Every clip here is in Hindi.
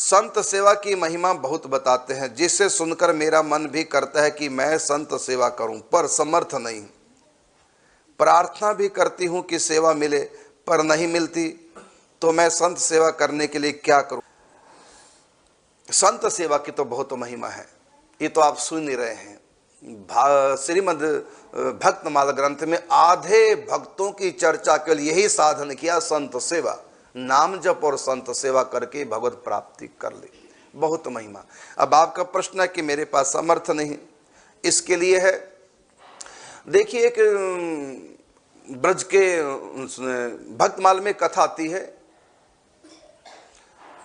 संत सेवा की महिमा बहुत बताते हैं, जिसे सुनकर मेरा मन भी करता है कि मैं संत सेवा करूं, पर समर्थ नहीं। प्रार्थना भी करती हूं कि सेवा मिले, पर नहीं मिलती, तो मैं संत सेवा करने के लिए क्या करूं। संत सेवा की तो बहुत महिमा है, ये तो आप सुन ही रहे हैं। श्रीमद् भक्तमाला ग्रंथ में आधे भक्तों की चर्चा के लिए यही साधन किया, संत सेवा। नाम जप और संत सेवा करके भगवत प्राप्ति कर ली, बहुत महिमा। अब आपका प्रश्न है कि मेरे पास समर्थ नहीं, इसके लिए है, देखिए एक ब्रज के भक्तमाल में कथा आती है।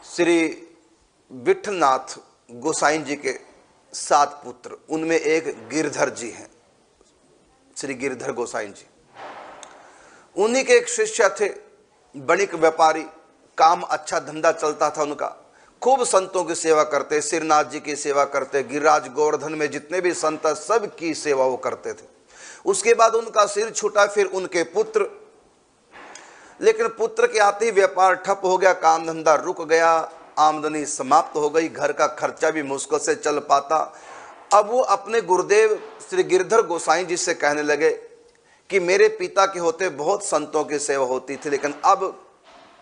श्री विठलनाथ गोसाई जी के 7 पुत्र, उनमें एक गिरधर जी हैं, श्री गिरधर गोसाई जी। उन्हीं के एक शिष्य थे, बणिक व्यापारी, काम अच्छा धंधा चलता था उनका, खूब संतों की सेवा करते, सिरनाथ जी की सेवा करते, गिरिराज गोवर्धन में जितने भी संत सब की सेवा वो करते थे। उसके बाद उनका सिर छूटा, फिर उनके पुत्र, लेकिन पुत्र के आते ही व्यापार ठप हो गया, काम धंधा रुक गया, आमदनी समाप्त हो गई, घर का खर्चा भी मुश्किल से चल पाता। अब वो अपने गुरुदेव श्री गिरधर गोसाई जी से कहने लगे कि मेरे पिता के होते बहुत संतों की सेवा होती थी, लेकिन अब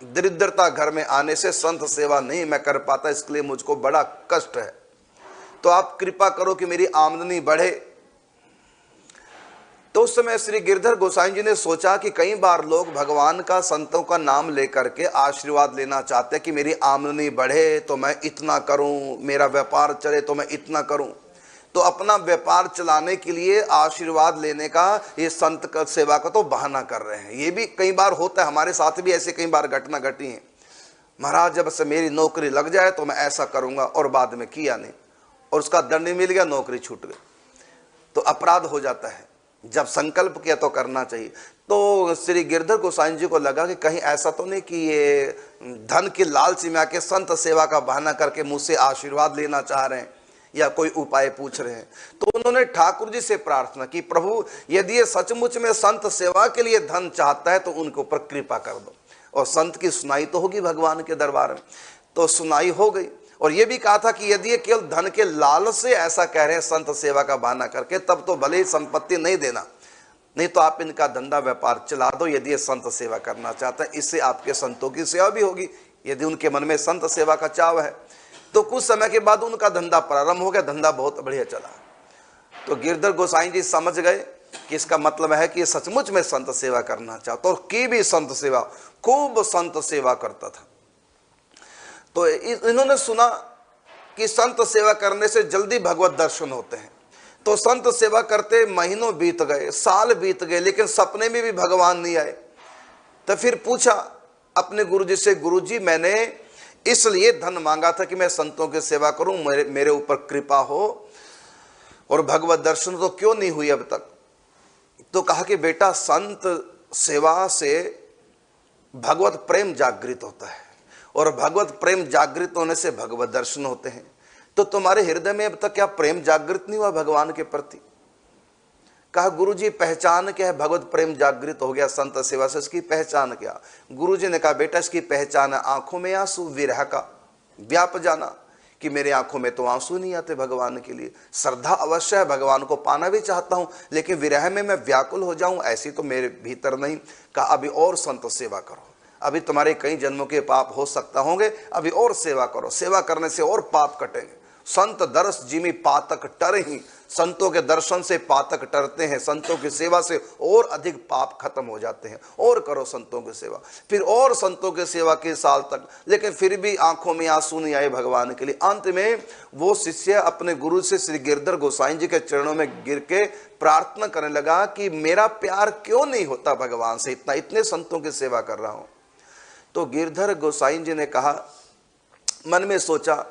दरिद्रता घर में आने से संत सेवा नहीं मैं कर पाता, इसके लिए मुझको बड़ा कष्ट है, तो आप कृपा करो कि मेरी आमदनी बढ़े। तो उस समय श्री गिरधर गोसाई जी ने सोचा कि कई बार लोग भगवान का, संतों का नाम लेकर के आशीर्वाद लेना चाहते हैं कि मेरी आमदनी बढ़े तो मैं इतना करूं, मेरा व्यापार चले तो मैं इतना करूं। तो अपना व्यापार चलाने के लिए आशीर्वाद लेने का ये संत का सेवा का तो बहाना कर रहे हैं। ये भी कई बार होता है, हमारे साथ भी ऐसे कई बार घटना घटी है। महाराज जब से मेरी नौकरी लग जाए तो मैं ऐसा करूंगा, और बाद में किया नहीं, और उसका दंड मिल गया, नौकरी छूट गई, तो अपराध हो जाता है। जब संकल्प किया तो करना चाहिए। तो श्री गिरधर गोसाई जी को लगा कि कहीं ऐसा तो नहीं कि ये धन के लालच में आके संत सेवा का बहाना करके मुझसे आशीर्वाद लेना चाह रहे हैं या कोई उपाय पूछ रहे हैं। तो उन्होंने ठाकुर जी से प्रार्थना की, प्रभु यदि ये सचमुच में संत सेवा के लिए धन चाहता है तो उनके ऊपर कृपा कर दो, और संत की सुनाई तो होगी भगवान के दरबार में। तो सुनाई हो गई, और ये भी कहा था कि यदि ये केवल धन के लालच से ऐसा कह रहे हैं संत सेवा का बहाना करके, तब तो भले ही संपत्ति नहीं देना, नहीं तो आप इनका धंधा व्यापार चला दो, यदि ये संत सेवा करना चाहता है, इससे आपके संतों की सेवा भी होगी। यदि उनके मन में संत सेवा का चाव है तो कुछ समय के बाद उनका धंधा प्रारंभ हो गया, धंधा बहुत बढ़िया चला। तो गिरधर गोसाई जी समझ गए कि इसका मतलब है कि ये सचमुच में संत सेवा करना चाहता, और की भी संत सेवा, खूब संत सेवा करता था। तो इन्होंने सुना कि संत सेवा करने से जल्दी भगवत दर्शन होते हैं, तो संत सेवा करते महीनों बीत गए, साल बीत गए, लेकिन सपने में भी भगवान नहीं आए। तो फिर पूछा अपने गुरु जी से, गुरु जी मैंने इसलिए धन मांगा था कि मैं संतों की सेवा करूं, मेरे ऊपर कृपा हो, और भगवत दर्शन तो क्यों नहीं हुई अब तक। तो कहा कि बेटा संत सेवा से भगवत प्रेम जागृत होता है, और भगवत प्रेम जागृत होने से भगवत दर्शन होते हैं। तो तुम्हारे हृदय में अब तक क्या प्रेम जागृत नहीं हुआ भगवान के प्रति। कहा गुरु जी पहचान क्या है, भगवत प्रेम जागृत हो गया संत सेवा से, इसकी पहचान क्या। गुरु जी ने कहा बेटा इसकी पहचान है आंखों में आंसू, विरह का व्याप जाना, कि मेरे आंखों में तो आंसू नहीं आते भगवान के लिए। श्रद्धा अवश्य है, भगवान को पाना भी चाहता हूं, लेकिन विरह में मैं व्याकुल हो जाऊं ऐसी तो मेरे भीतर नहीं। कहा अभी और संत सेवा करो, अभी तुम्हारे कई जन्मों के पाप हो सकता होंगे, अभी और सेवा करो, सेवा करने से और पाप कटेंगे। संत दर्श जिमी पातक टर ही, संतों के दर्शन से पातक टरते हैं, संतों की सेवा से और अधिक पाप खत्म हो जाते हैं। और करो संतों की सेवा, फिर और संतों की सेवा के साल तक, लेकिन फिर भी आंखों में आंसू नहीं आए भगवान के लिए। अंत में वो शिष्य अपने गुरु से श्री गिरधर गोसाई जी के चरणों में गिर के प्रार्थना करने लगा कि मेरा प्यार क्यों नहीं होता भगवान से, इतने संतों की सेवा कर रहा हूं। तो गिरधर गोसाई जी ने कहा, मन में सोचा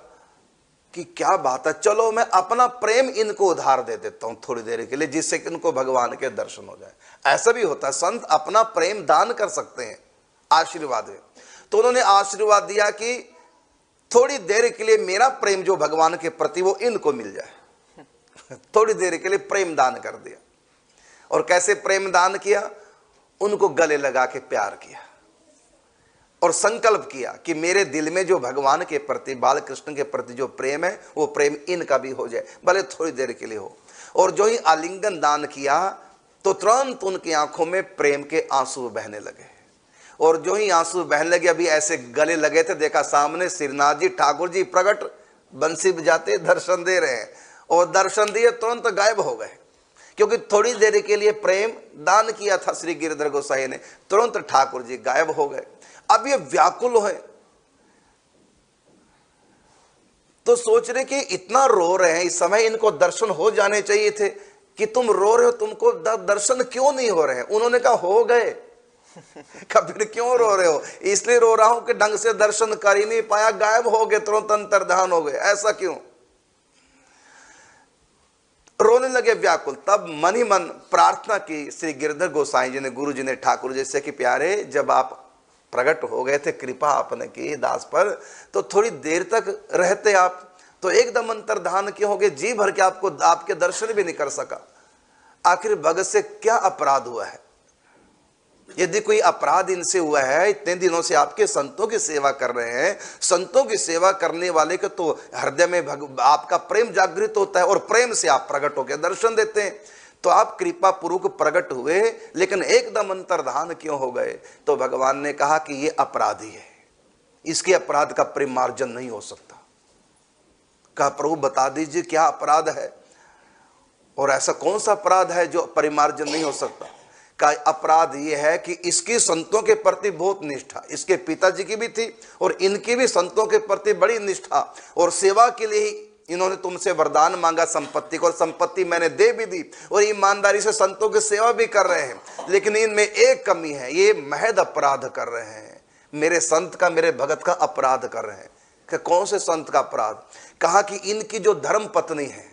कि क्या बात है, चलो मैं अपना प्रेम इनको उधार दे देता हूं थोड़ी देर के लिए, जिससे कि इनको भगवान के दर्शन हो जाए। ऐसा भी होता है, संत अपना प्रेम दान कर सकते हैं आशीर्वाद में। तो उन्होंने आशीर्वाद दिया कि थोड़ी देर के लिए मेरा प्रेम जो भगवान के प्रति वो इनको मिल जाए। थोड़ी देर के लिए प्रेम दान कर दिया। और कैसे प्रेम दान किया, उनको गले लगा के प्यार किया। और संकल्प किया कि मेरे दिल में जो भगवान के प्रति, बाल कृष्ण के प्रति जो प्रेम है, वो प्रेम इनका भी हो जाए, भले थोड़ी देर के लिए हो। और जो ही आलिंगन दान किया तो तुरंत उनकी आंखों में प्रेम के आंसू बहने लगे। और जो ही आंसू बहने लगे, अभी ऐसे गले लगे थे, देखा सामने श्रीनाथ जी ठाकुर जी प्रकट, बंसी बजाते दर्शन दे रहे हैं। और दर्शन दिए, तुरंत गायब हो गए, क्योंकि थोड़ी देर के लिए प्रेम दान किया था श्री गिरधर गोसाई ने। तुरंत ठाकुर जी गायब हो गए। अब ये व्याकुल है, तो सोच रहे कि इतना रो रहे हैं, इस समय इनको दर्शन हो जाने चाहिए थे, कि तुम रो रहे हो, तुमको दर्शन क्यों नहीं हो रहे हैं? उन्होंने कहा हो गए। फिर क्यों रो रहे हो? इसलिए रो रहा हूं कि ढंग से दर्शन कर ही नहीं पाया, गायब हो गए, तुरंत अंतर्धान हो गए। ऐसा क्यों? रोने लगे व्याकुल। तब मन ही मन प्रार्थना की श्री गिरधर गोसाई जी ने, गुरु जी ने ठाकुर जी से कि प्यारे, जब आप प्रकट हो गए थे, कृपा आपने की दास पर, तो थोड़ी देर तक रहते आप, तो एकदम अंतर्धान क्यों हो गए? जी भर के आपको, आपके दर्शन भी नहीं कर सका। आखिर भगत से क्या अपराध हुआ है? यदि कोई अपराध इनसे हुआ है, इतने दिनों से आपके संतों की सेवा कर रहे हैं, संतों की सेवा करने वाले के तो हृदय में आपका प्रेम जागृत होता है, और प्रेम से आप प्रकट होकर दर्शन देते हैं। तो आप कृपा पूर्वक प्रकट हुए, लेकिन एकदम अंतर्धान क्यों हो गए? तो भगवान ने कहा कि ये अपराधी है, इसके अपराध का परिमार्जन नहीं हो सकता। कहा प्रभु बता दीजिए क्या अपराध है, और ऐसा कौन सा अपराध है जो परिमार्जन नहीं हो सकता? का अपराध ये है कि इसकी संतों के प्रति बहुत निष्ठा, इसके पिताजी की भी थी और इनकी भी संतों के प्रति बड़ी निष्ठा, और सेवा के लिए ही इन्होंने तुमसे वरदान मांगा संपत्ति को, और संपत्ति मैंने दे भी दी, और ईमानदारी से संतों की सेवा भी कर रहे हैं। लेकिन इनमें एक कमी है, ये महद अपराध कर रहे हैं, मेरे संत का, मेरे भगत का अपराध कर रहे हैं। कि कौन से संत का अपराध? कहा कि इनकी जो धर्म पत्नी है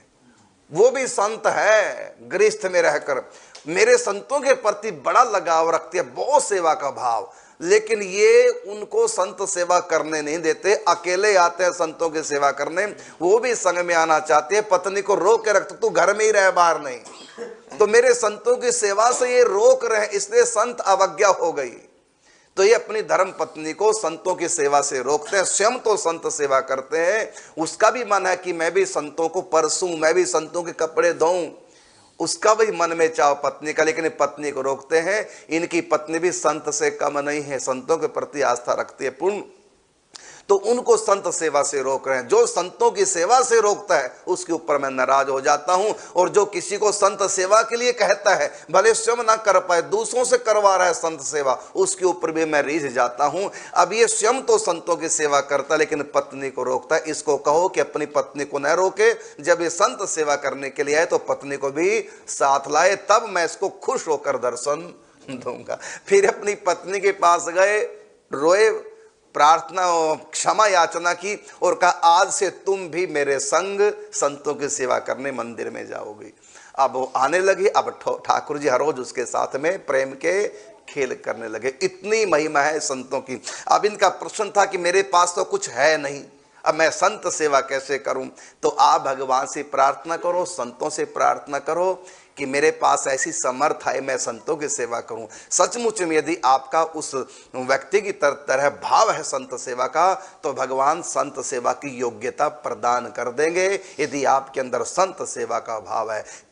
वो भी संत है, गृहस्थ में रहकर मेरे संतों के प्रति बड़ा लगाव रखती है, बहुत सेवा का भाव, लेकिन ये उनको संत सेवा करने नहीं देते। अकेले आते हैं संतों की सेवा करने, वो भी संग में आना चाहते हैं, पत्नी को रोक के रखते, तू घर में ही रह, बाहर नहीं। तो मेरे संतों की सेवा से ये रोक रहे, इसलिए संत अवज्ञा हो गई। तो ये अपनी धर्म पत्नी को संतों की सेवा से रोकते हैं। स्वयं तो संत सेवा करते हैं, उसका भी मन है कि मैं भी संतों को परसूं, मैं भी संतों के कपड़े धोऊं, उसका भी मन में चाव पत्नी का, लेकिन पत्नी को रोकते हैं। इनकी पत्नी भी संत से कम नहीं है, संतों के प्रति आस्था रखती है पूर्ण, तो उनको संत सेवा से रोक रहे हैं। जो संतों की सेवा से रोकता है उसके ऊपर मैं नाराज हो जाता हूं, और जो किसी को संत सेवा के लिए कहता है, भले स्वयं ना कर पाए, दूसरों से करवा रहा है संत सेवा, उसके ऊपर भी मैं रीझ जाता हूं। अब ये स्वयं तो संतों की सेवा करता है, लेकिन पत्नी को रोकता है। इसको कहो कि अपनी पत्नी को न रोके, जब ये संत सेवा करने के लिए आए तो पत्नी को भी साथ लाए, तब मैं इसको खुश होकर दर्शन दूंगा। फिर अपनी पत्नी के पास गए, रोए, प्रार्थना क्षमा याचना की, और कहा आज से तुम भी मेरे संग संतों की सेवा करने मंदिर में जाओगी। अब वो आने लगी, अब ठाकुर जी हर रोज उसके साथ में प्रेम के खेल करने लगे। इतनी महिमा है संतों की। अब इनका प्रश्न था कि मेरे पास तो कुछ है नहीं, अब मैं संत सेवा कैसे करूं? तो आप भगवान से प्रार्थना करो, संतों से प्रार्थना करो कि मेरे पास ऐसी समर्थ है, मैं संतों की सेवा करूं। सचमुच में यदि आपका उस व्यक्ति की तरह भाव है संत सेवा का, तो भगवान संत सेवा की योग्यता प्रदान कर देंगे। यदि आपके अंदर संत सेवा का भाव है,